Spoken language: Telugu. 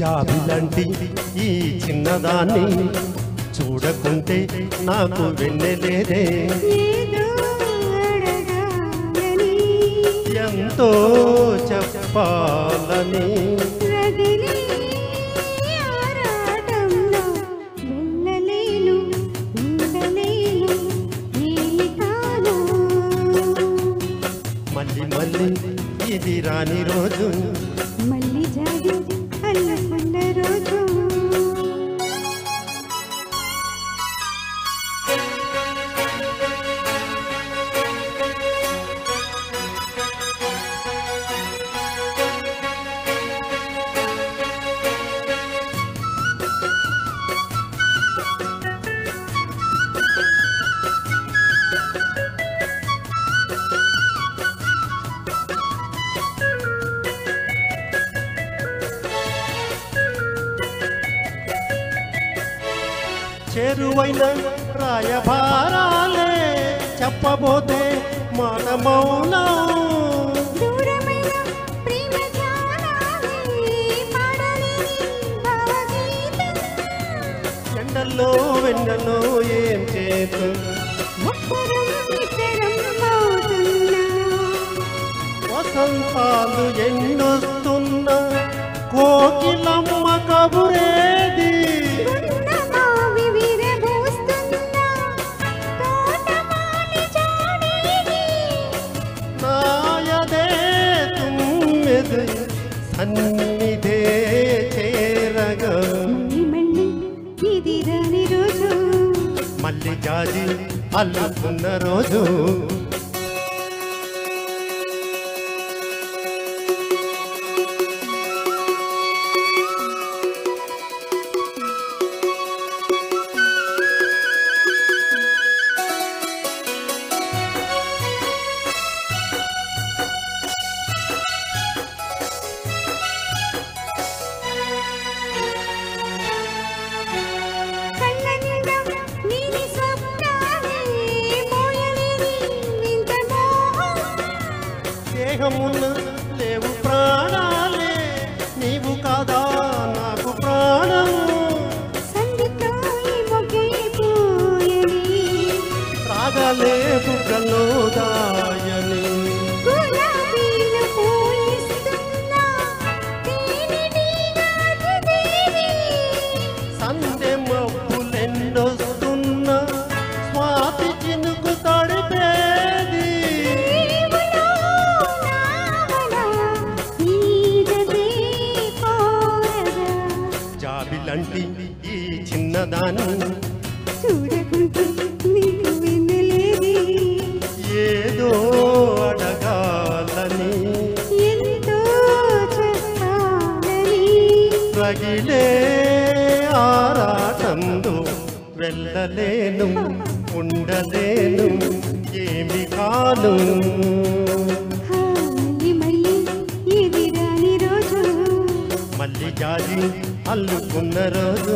జాబిలంటి ఈ చిన్నదాన్ని చూడకుంటే నాకు వెన్నెలేదే ఎంతో చెప్పాలని మళ్ళీ మళ్ళీ ఇది రాని రోజు మళ్ళీ జాగి అల్లకున్న రోజు చేరువైన రాయభారాలే చెప్పబోతే మాట మౌనం దూరమైన ప్రేమ జానాలే పాడలేని భావగీతం ఎండల్లో వెన్నెల్లో ఏం చేతు ఒక్కరం ఇద్దరం మౌతున్నా వసంతాలు ఎన్నొస్తున్నా కోకిలమ్మ కబురేది సన్నిధే చేరగా మళ్ళీ ఇది రాని రోజు మళ్ళీ జాజి అల్లుకున్న రోజు దేహమున్న లేవు ప్రాణాలే నీవు కాదా నాకు ప్రాణం రాగలే బుగ్గలో దాయని సందె మబ్బులెన్నొస్తున్నా స్వాతి చినుకు తడిపేది జాబిలంటి ఈ చిన్నదాన్ని చూడకుంటే నీకు వినలేది ఏదో అడగాలని ఎంతో చెప్పాలని రగిలే ఆరాటంలో వెళ్ళలేను ఉండలేను ఏమి కాను మళ్ళీ ఇది రాని రోజు మళ్ళీ జాజి అల్లుకున్న రోజు